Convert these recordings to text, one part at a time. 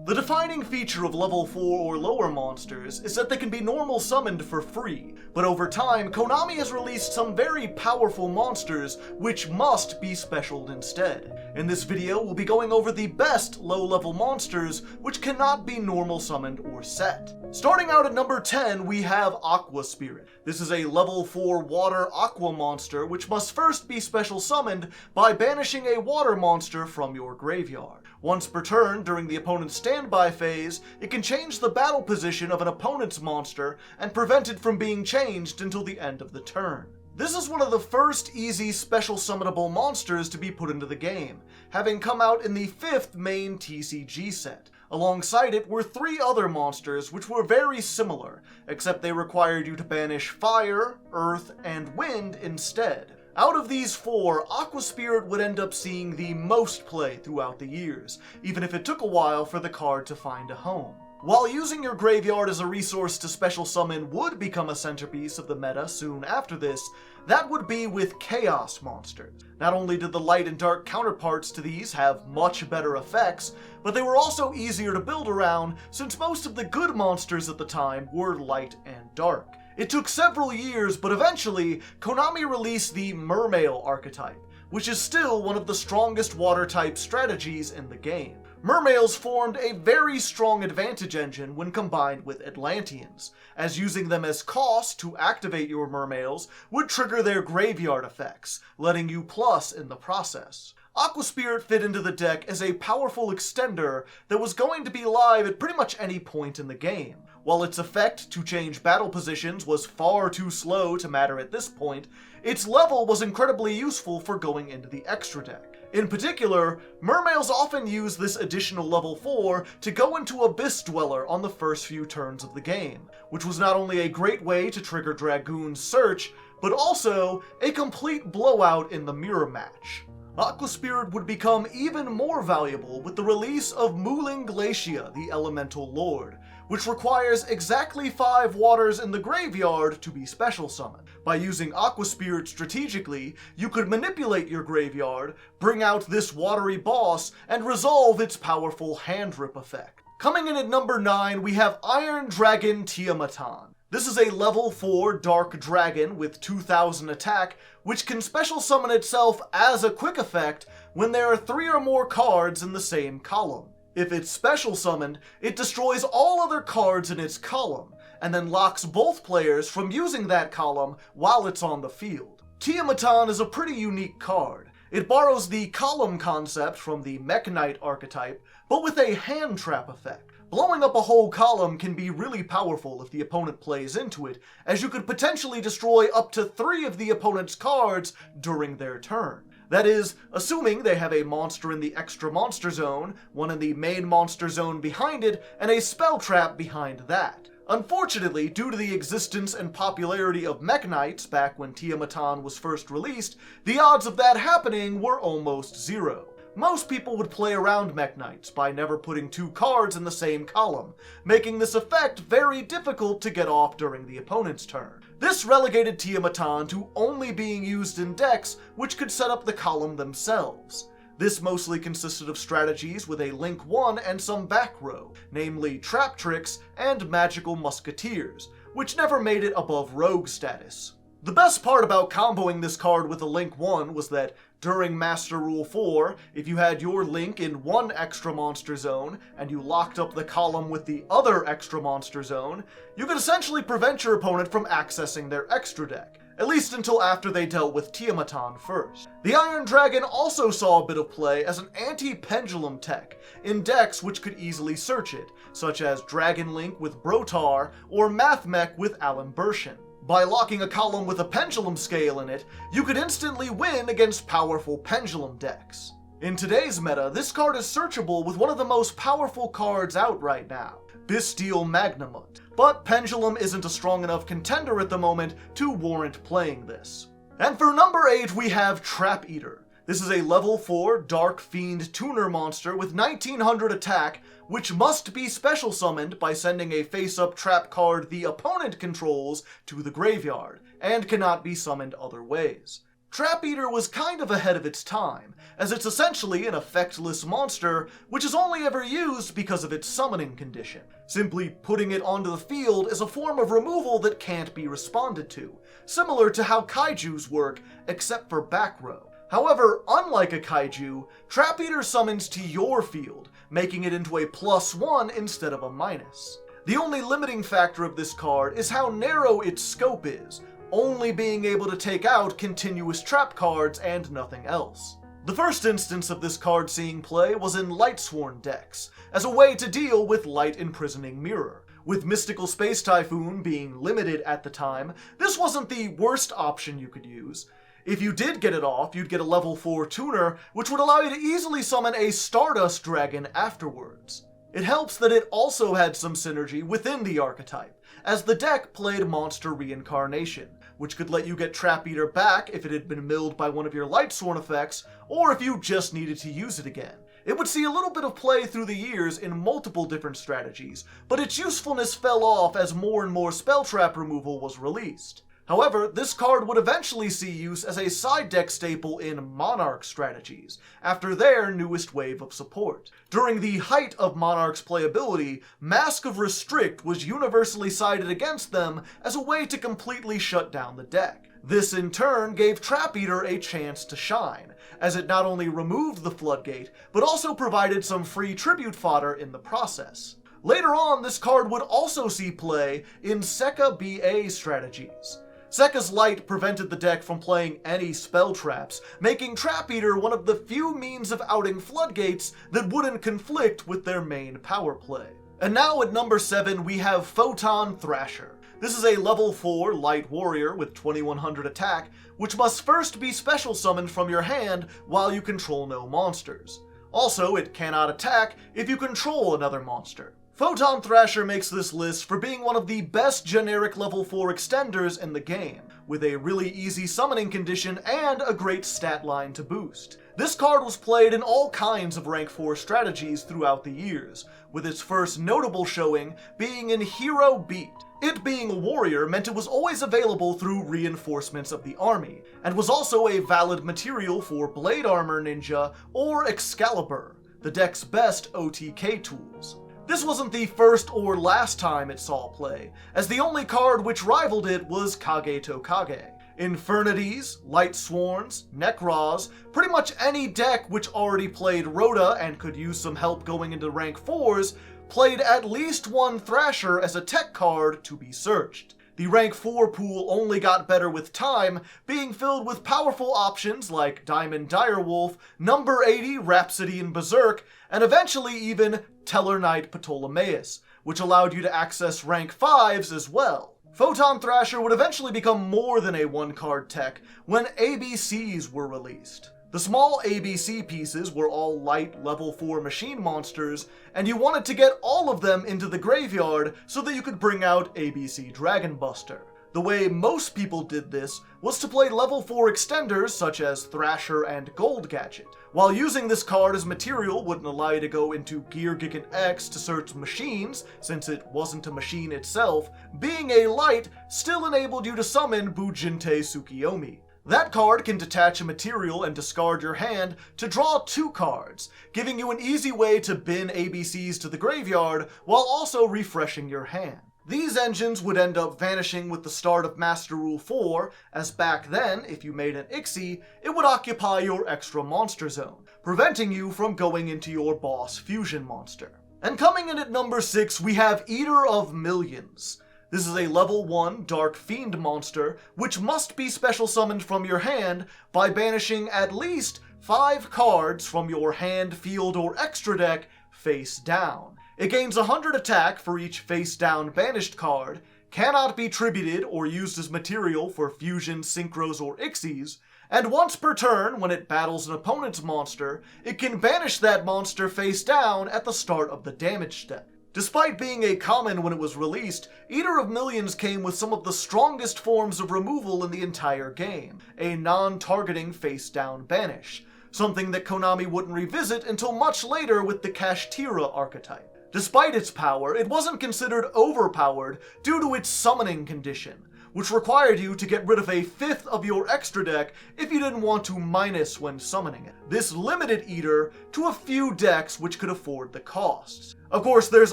The defining feature of level 4 or lower monsters is that they can be normal summoned for free, but over time, Konami has released some very powerful monsters which must be specialed instead. In this video, we'll be going over the best low-level monsters which cannot be normal summoned or set. Starting out at number 10, we have Aqua Spirit. This is a level 4 water aqua monster which must first be special summoned by banishing a water monster from your graveyard. Once per turn, during the opponent's standby phase, it can change the battle position of an opponent's monster and prevent it from being changed until the end of the turn. This is one of the first easy special summonable monsters to be put into the game, having come out in the 5th main TCG set. Alongside it were 3 other monsters which were very similar, except they required you to banish fire, earth, and wind instead. Out of these 4, Aqua Spirit would end up seeing the most play throughout the years, even if it took a while for the card to find a home. While using your graveyard as a resource to special summon would become a centerpiece of the meta soon after this, that would be with Chaos monsters. Not only did the light and dark counterparts to these have much better effects, but they were also easier to build around since most of the good monsters at the time were light and dark. It took several years, but eventually, Konami released the Mermail archetype, which is still one of the strongest water-type strategies in the game. Mermails formed a very strong advantage engine when combined with Atlanteans, as using them as cost to activate your Mermails would trigger their graveyard effects, letting you plus in the process. Aqua Spirit fit into the deck as a powerful extender that was going to be live at pretty much any point in the game. While its effect to change battle positions was far too slow to matter at this point, its level was incredibly useful for going into the extra deck. In particular, Mermails often use this additional level 4 to go into Abyss Dweller on the first few turns of the game, which was not only a great way to trigger Dragoon's Search, but also a complete blowout in the mirror match. Aqua Spirit would become even more valuable with the release of Muling Glacia, the Elemental Lord, which requires exactly 5 waters in the graveyard to be special summoned. By using Aqua Spirit strategically, you could manipulate your graveyard, bring out this watery boss, and resolve its powerful hand rip effect. Coming in at number 9, we have Iron Dragon Tiamaton. This is a level 4 Dark Dragon with 2000 attack, which can special summon itself as a quick effect when there are 3 or more cards in the same column. If it's special summoned, it destroys all other cards in its column, and then locks both players from using that column while it's on the field. Tiamaton is a pretty unique card. It borrows the column concept from the Mech Knight archetype, but with a hand trap effect. Blowing up a whole column can be really powerful if the opponent plays into it, as you could potentially destroy up to 3 of the opponent's cards during their turn. That is, assuming they have a monster in the extra monster zone, one in the main monster zone behind it, and a spell trap behind that. Unfortunately, due to the existence and popularity of Mech Knights back when Tiamaton was first released, the odds of that happening were almost 0. Most people would play around Mech Knights by never putting 2 cards in the same column, making this effect very difficult to get off during the opponent's turn. This relegated Tiamaton to only being used in decks which could set up the column themselves. This mostly consisted of strategies with a Link 1 and some back row, namely Trap Tricks and Magical Musketeers, which never made it above Rogue status. The best part about comboing this card with a Link 1 was that during Master Rule 4, if you had your Link in one extra monster zone, and you locked up the column with the other extra monster zone, you could essentially prevent your opponent from accessing their extra deck, at least until after they dealt with Tiamaton first. The Iron Dragon also saw a bit of play as an anti-pendulum tech, in decks which could easily search it, such as Dragon Link with Brotar, or Math Mech with Alan Bershin. By locking a column with a pendulum scale in it, you could instantly win against powerful pendulum decks. In today's meta, this card is searchable with one of the most powerful cards out right now, Bestial Magnamut, but Pendulum isn't a strong enough contender at the moment to warrant playing this. And for number 8, we have Trap Eater. This is a level 4 Dark Fiend Tuner monster with 1900 attack, which must be special summoned by sending a face-up trap card the opponent controls to the graveyard, and cannot be summoned other ways. Trap Eater was kind of ahead of its time, as it's essentially an effectless monster which is only ever used because of its summoning condition. Simply putting it onto the field is a form of removal that can't be responded to, similar to how kaijus work, except for back row. However, unlike a kaiju, Trap Eater summons to your field, making it into a +1 instead of a minus. The only limiting factor of this card is how narrow its scope is, only being able to take out continuous trap cards and nothing else. The first instance of this card seeing play was in Lightsworn decks, as a way to deal with Light Imprisoning Mirror. With Mystical Space Typhoon being limited at the time, this wasn't the worst option you could use. If you did get it off, you'd get a level 4 tuner, which would allow you to easily summon a Stardust Dragon afterwards. It helps that it also had some synergy within the archetype, as the deck played Monster Reincarnation, which could let you get Trap Eater back if it had been milled by one of your Lightsworn effects, or if you just needed to use it again. It would see a little bit of play through the years in multiple different strategies, but its usefulness fell off as more and more spell trap removal was released. However, this card would eventually see use as a side deck staple in Monarch strategies, after their newest wave of support. During the height of Monarch's playability, Mask of Restrict was universally sided against them as a way to completely shut down the deck. This in turn gave Trap Eater a chance to shine, as it not only removed the floodgate, but also provided some free tribute fodder in the process. Later on, this card would also see play in Sekka BA strategies. Sekka's Light prevented the deck from playing any spell traps, making Trap Eater one of the few means of outing floodgates that wouldn't conflict with their main power play. And now at number 7 we have Photon Thrasher. This is a level 4 light warrior with 2100 attack, which must first be special summoned from your hand while you control no monsters. Also, it cannot attack if you control another monster. Photon Thrasher makes this list for being one of the best generic level 4 extenders in the game, with a really easy summoning condition and a great stat line to boost. This card was played in all kinds of rank 4 strategies throughout the years, with its first notable showing being in Hero Beat. It being a warrior meant it was always available through reinforcements of the army, and was also a valid material for Blade Armor Ninja or Excalibur, the deck's best OTK tools. This wasn't the first or last time it saw play, as the only card which rivaled it was Kage to Kage. Infernities, Lightsworns, Nekroz, pretty much any deck which already played Rhoda and could use some help going into rank 4s, played at least one Thrasher as a tech card to be searched. The rank 4 pool only got better with time, being filled with powerful options like Diamond Direwolf, Number 80 Rhapsody and Berserk, and eventually even Teller Knight Ptolemaeus, which allowed you to access rank 5s as well. Photon Thrasher would eventually become more than a one-card tech when ABCs were released. The small ABC pieces were all light level 4 machine monsters, and you wanted to get all of them into the graveyard so that you could bring out ABC Dragonbuster. The way most people did this was to play level 4 extenders such as Thrasher and Gold Gadget. While using this card as material wouldn't allow you to go into Gear Gigant X to search machines, since it wasn't a machine itself, being a light still enabled you to summon Bujinte Tsukiyomi. That card can detach a material and discard your hand to draw 2 cards, giving you an easy way to bin ABCs to the graveyard while also refreshing your hand. These engines would end up vanishing with the start of Master Rule 4, as back then, if you made an Ixie, it would occupy your extra monster zone, preventing you from going into your boss fusion monster. And coming in at number 6, we have Eater of Millions. This is a level 1 Dark Fiend monster, which must be special summoned from your hand by banishing at least 5 cards from your hand, field, or extra deck face down. It gains 100 attack for each face down banished card, cannot be tributed or used as material for fusion, synchros, or Ixies, and once per turn, when it battles an opponent's monster, it can banish that monster face down at the start of the damage step. Despite being a common when it was released, Eater of Millions came with some of the strongest forms of removal in the entire game, a non-targeting face-down banish, something that Konami wouldn't revisit until much later with the Kashtira archetype. Despite its power, it wasn't considered overpowered due to its summoning condition, which required you to get rid of a fifth of your extra deck if you didn't want to minus when summoning it. This limited Eater to a few decks which could afford the costs. Of course, there's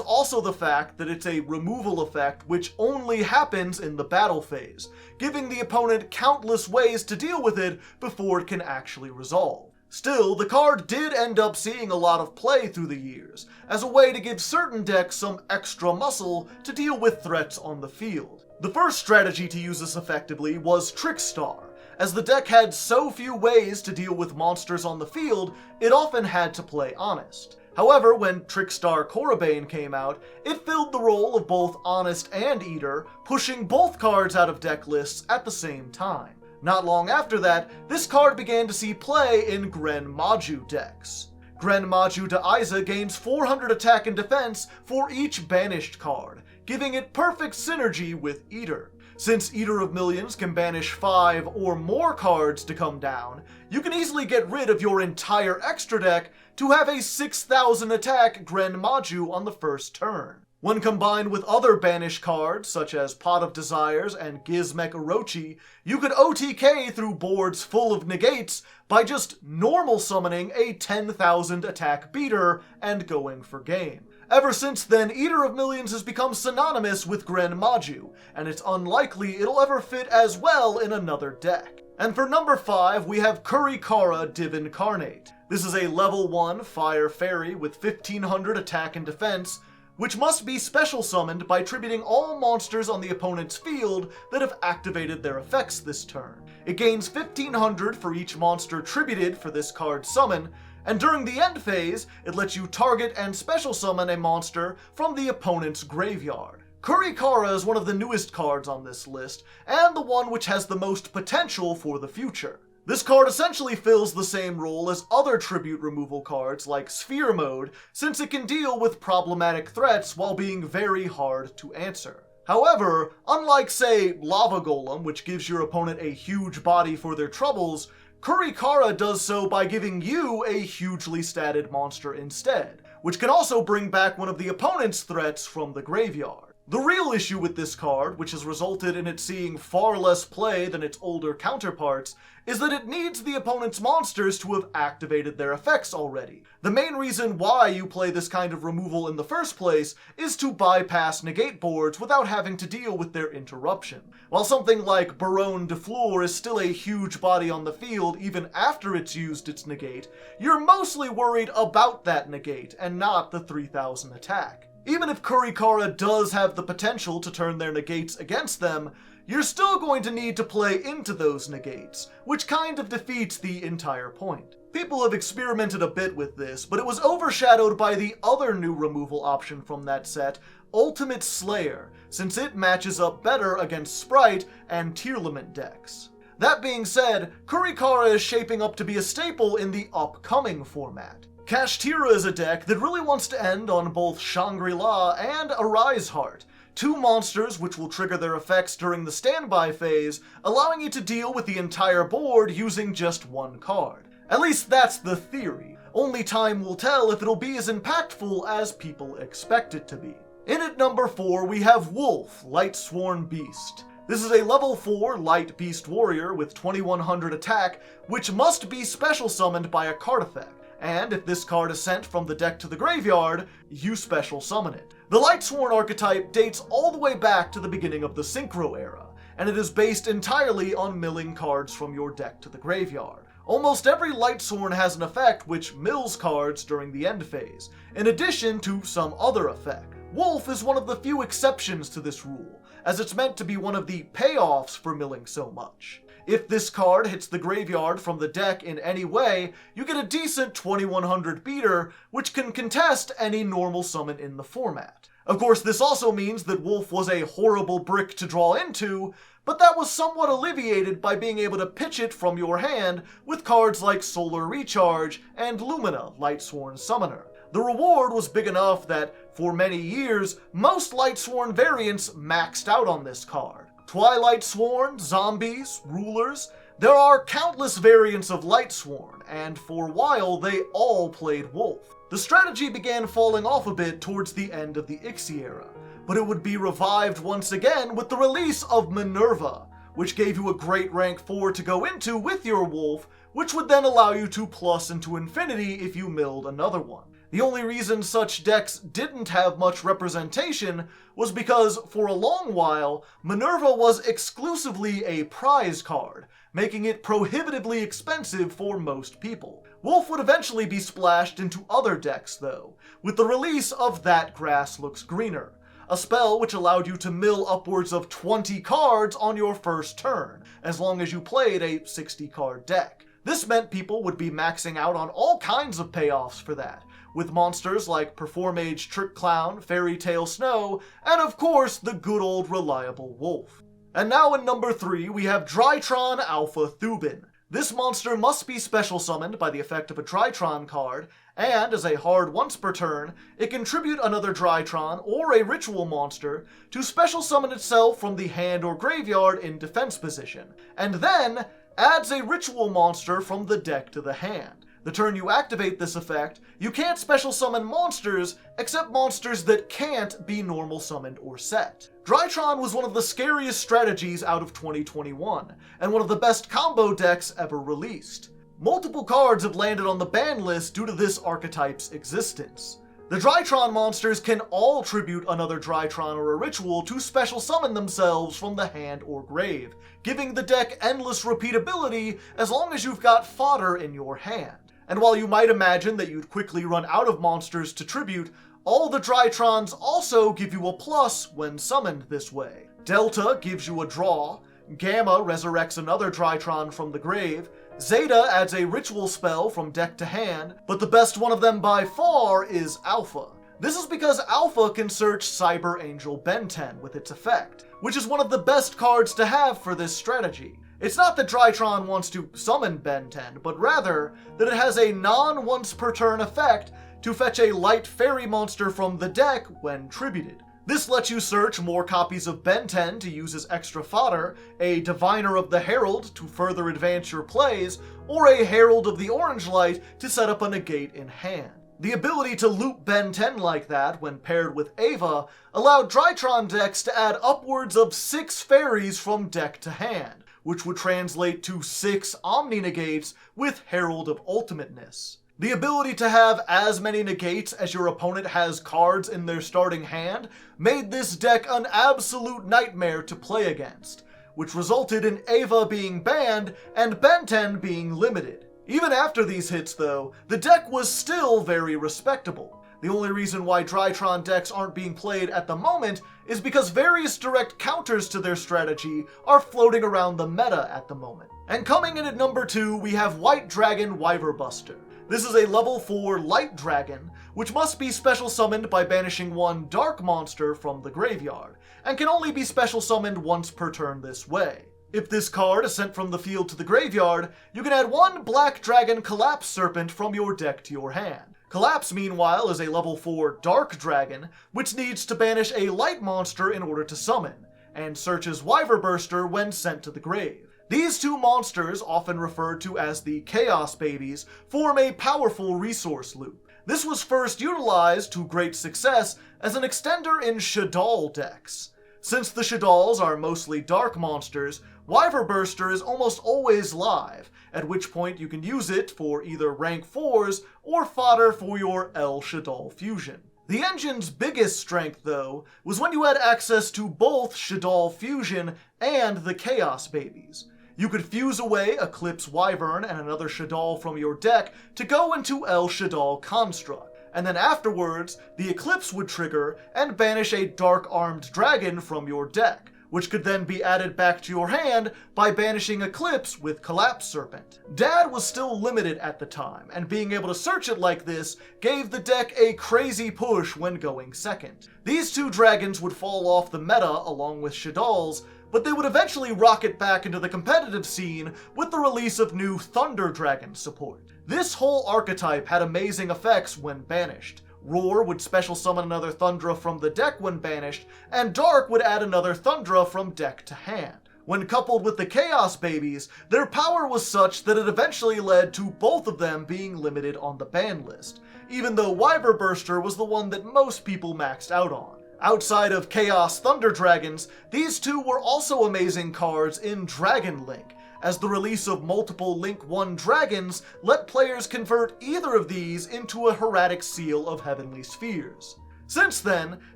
also the fact that it's a removal effect which only happens in the battle phase, giving the opponent countless ways to deal with it before it can actually resolve. Still, the card did end up seeing a lot of play through the years, as a way to give certain decks some extra muscle to deal with threats on the field. The first strategy to use this effectively was Trickstar. As the deck had so few ways to deal with monsters on the field, it often had to play honest. However, when Trickstar Korribane came out, it filled the role of both Honest and Eater, pushing both cards out of deck lists at the same time. Not long after that, this card began to see play in Gren Maju decks. Gren Maju Daiza gains 400 attack and defense for each banished card, giving it perfect synergy with Eater. Since Eater of Millions can banish 5 or more cards to come down, you can easily get rid of your entire extra deck to have a 6,000 attack Gren Maju on the first turn. When combined with other banished cards, such as Pot of Desires and Gizmek Orochi, you could OTK through boards full of negates by just normal summoning a 10,000 attack beater and going for game. Ever since then, Eater of Millions has become synonymous with Gren Maju, and it's unlikely it'll ever fit as well in another deck. And for number 5, we have Kurikara Divincarnate. This is a level 1 Fire Fairy with 1500 attack and defense, which must be special summoned by tributing all monsters on the opponent's field that have activated their effects this turn. It gains 1500 for each monster tributed for this card's summon, and during the end phase, it lets you target and special summon a monster from the opponent's graveyard. Kurikara is one of the newest cards on this list, and the one which has the most potential for the future. This card essentially fills the same role as other tribute removal cards like Sphere Mode, since it can deal with problematic threats while being very hard to answer. However, unlike say Lava Golem, which gives your opponent a huge body for their troubles, Kurikara does so by giving you a hugely statted monster instead, which can also bring back one of the opponent's threats from the graveyard. The real issue with this card, which has resulted in it seeing far less play than its older counterparts, is that it needs the opponent's monsters to have activated their effects already. The main reason why you play this kind of removal in the first place is to bypass negate boards without having to deal with their interruption. While something like Baronne de Fleur is still a huge body on the field even after it's used its negate, you're mostly worried about that negate and not the 3000 attack. Even if Kurikara does have the potential to turn their negates against them, you're still going to need to play into those negates, which kind of defeats the entire point. People have experimented a bit with this, but it was overshadowed by the other new removal option from that set, Ultimate Slayer, since it matches up better against Sprite and Tearlament decks. That being said, Kurikara is shaping up to be a staple in the upcoming format. Kashtira is a deck that really wants to end on both Shangri-La and Arise Heart, two monsters which will trigger their effects during the standby phase, allowing you to deal with the entire board using just one card. At least that's the theory. Only time will tell if it'll be as impactful as people expect it to be. In at number 4, we have Wulf, Lightsworn Beast. This is a level 4 Light Beast Warrior with 2100 attack, which must be special summoned by a card effect. And if this card is sent from the deck to the graveyard, you special summon it. The Lightsworn archetype dates all the way back to the beginning of the Synchro era, and it is based entirely on milling cards from your deck to the graveyard. Almost every Lightsworn has an effect which mills cards during the end phase, in addition to some other effect. Wulf is one of the few exceptions to this rule, as it's meant to be one of the payoffs for milling so much. If this card hits the graveyard from the deck in any way, you get a decent 2100 beater, which can contest any normal summon in the format. Of course, this also means that Wulf was a horrible brick to draw into, but that was somewhat alleviated by being able to pitch it from your hand with cards like Solar Recharge and Lumina, Lightsworn Summoner. The reward was big enough that, for many years, most Lightsworn variants maxed out on this card. Twilight Sworn, Zombies, Rulers, there are countless variants of Lightsworn, and for a while they all played Wulf. The strategy began falling off a bit towards the end of the Ixie era, but it would be revived once again with the release of Minerva, which gave you a great rank 4 to go into with your Wulf, which would then allow you to plus into infinity if you milled another one. The only reason such decks didn't have much representation was because, for a long while, Minerva was exclusively a prize card, making it prohibitively expensive for most people. Wulf would eventually be splashed into other decks though, with the release of That Grass Looks Greener, a spell which allowed you to mill upwards of 20 cards on your first turn, as long as you played a 60-card deck. This meant people would be maxing out on all kinds of payoffs for that, with monsters like Performage Trick Clown, Fairy Tale Snow, and of course the good old reliable Wulf. And now in number 3 we have Drytron Alpha Thuban. This monster must be special summoned by the effect of a Drytron card, and as a hard once per turn, it can tribute another Drytron or a ritual monster to special summon itself from the hand or graveyard in defense position, and then adds a ritual monster from the deck to the hand. The turn you activate this effect, you can't special summon monsters except monsters that can't be normal summoned or set. Drytron was one of the scariest strategies out of 2021, and one of the best combo decks ever released. Multiple cards have landed on the ban list due to this archetype's existence. The Drytron monsters can all tribute another Drytron or a ritual to special summon themselves from the hand or grave, giving the deck endless repeatability as long as you've got fodder in your hand. And while you might imagine that you'd quickly run out of monsters to tribute, all the Drytrons also give you a plus when summoned this way. Delta gives you a draw, Gamma resurrects another Drytron from the grave, Zeta adds a ritual spell from deck to hand, but the best one of them by far is Alpha. This is because Alpha can search Cyber Angel Ben 10 with its effect, which is one of the best cards to have for this strategy. It's not that Drytron wants to summon Ben 10, but rather that it has a non-once per turn effect to fetch a light fairy monster from the deck when tributed. This lets you search more copies of Ben 10 to use as extra fodder, a Diviner of the Herald to further advance your plays, or a Herald of the Orange Light to set up a negate in hand. The ability to loop Ben 10 like that, when paired with Ava, allowed Drytron decks to add upwards of 6 fairies from deck to hand, which would translate to 6 Omni-Negates with Herald of Ultimateness. The ability to have as many negates as your opponent has cards in their starting hand made this deck an absolute nightmare to play against, which resulted in Ava being banned and Ben 10 being limited. Even after these hits though, the deck was still very respectable. The only reason why Drytron decks aren't being played at the moment is because various direct counters to their strategy are floating around the meta at the moment. And coming in at number 2, we have White Dragon Wyverburster. This is a level 4 light dragon, which must be special summoned by banishing one dark monster from the graveyard, and can only be special summoned once per turn this way. If this card is sent from the field to the graveyard, you can add one Black Dragon Collapse Serpent from your deck to your hand. Collapse, meanwhile, is a level 4 dark dragon, which needs to banish a light monster in order to summon, and searches Wyverburster when sent to the grave. These two monsters, often referred to as the Chaos Babies, form a powerful resource loop. This was first utilized to great success as an extender in Shaddoll decks. Since the Shaddolls are mostly dark monsters, Wyverburster is almost always live, at which point you can use it for either rank 4s or fodder for your El Shaddoll fusion. The engine's biggest strength, though, was when you had access to both Shaddoll Fusion and the Chaos Babies. You could fuse away Eclipse Wyvern and another Shaddoll from your deck to go into El Shaddoll Construct, and then afterwards, the Eclipse would trigger and banish a Dark-Armed Dragon from your deck, which could then be added back to your hand by banishing Eclipse with Collapse Serpent. Dad was still limited at the time, and being able to search it like this gave the deck a crazy push when going second. These two dragons would fall off the meta along with Shaddolls, but they would eventually rocket back into the competitive scene with the release of new Thunder Dragon support. This whole archetype had amazing effects when banished. Roar would special summon another Thundra from the deck when banished, and Dark would add another Thundra from deck to hand. When coupled with the Chaos Babies, their power was such that it eventually led to both of them being limited on the ban list, even though Wyverburster was the one that most people maxed out on. Outside of Chaos Thunder Dragons, these two were also amazing cards in Dragon Link, as the release of multiple Link 1 dragons let players convert either of these into a Hieratic Seal of Heavenly Spheres. Since then,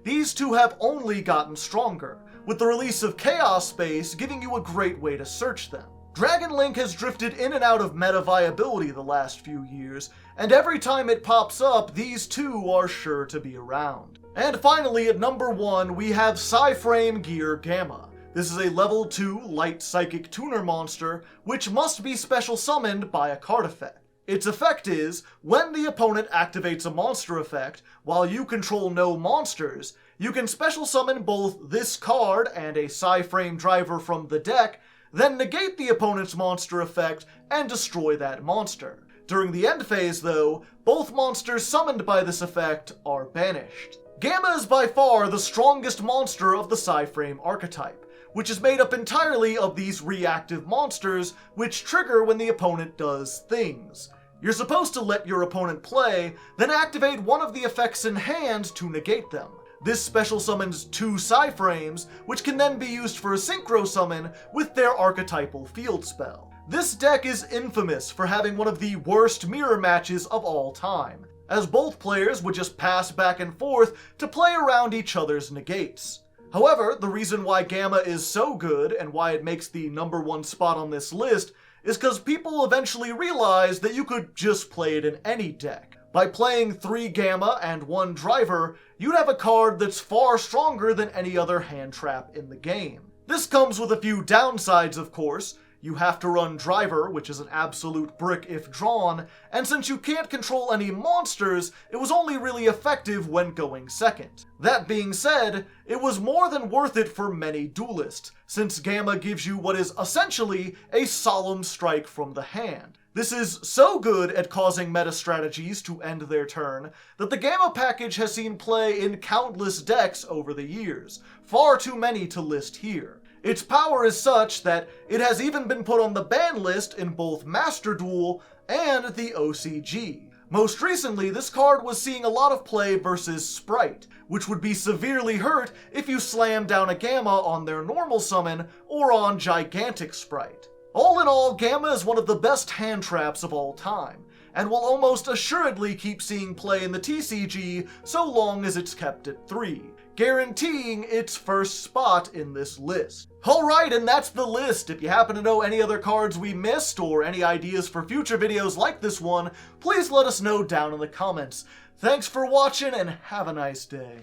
these two have only gotten stronger, with the release of Chaos Space giving you a great way to search them. Dragon Link has drifted in and out of meta viability the last few years, and every time it pops up, these two are sure to be around. And finally, at number 1, we have PSY-Framegear Gamma. This is a level 2 light psychic tuner monster, which must be special summoned by a card effect. Its effect is, when the opponent activates a monster effect, while you control no monsters, you can special summon both this card and a PSY-Frame driver from the deck, then negate the opponent's monster effect and destroy that monster. During the end phase, though, both monsters summoned by this effect are banished. Gamma is by far the strongest monster of the PSY-Frame archetype, which is made up entirely of these reactive monsters which trigger when the opponent does things. You're supposed to let your opponent play, then activate one of the effects in hand to negate them. This special summons 2 PSY-Frames, which can then be used for a synchro summon with their archetypal field spell. This deck is infamous for having one of the worst mirror matches of all time, as both players would just pass back and forth to play around each other's negates. However, the reason why Gamma is so good and why it makes the number 1 spot on this list is because people eventually realized that you could just play it in any deck. By playing 3 Gamma and 1 Driver, you'd have a card that's far stronger than any other hand trap in the game. This comes with a few downsides, of course. You have to run Driver, which is an absolute brick if drawn, and since you can't control any monsters, it was only really effective when going second. That being said, it was more than worth it for many duelists, since Gamma gives you what is essentially a solemn strike from the hand. This is so good at causing meta strategies to end their turn that the Gamma package has seen play in countless decks over the years, far too many to list here. Its power is such that it has even been put on the ban list in both Master Duel and the OCG. Most recently, this card was seeing a lot of play versus Sprite, which would be severely hurt if you slam down a Gamma on their normal summon or on Gigantic Sprite. All in all, Gamma is one of the best hand traps of all time, and will almost assuredly keep seeing play in the TCG so long as it's kept at 3, guaranteeing its first spot in this list. Alright, and that's the list. If you happen to know any other cards we missed, or any ideas for future videos like this one, please let us know down in the comments. Thanks for watching, and have a nice day.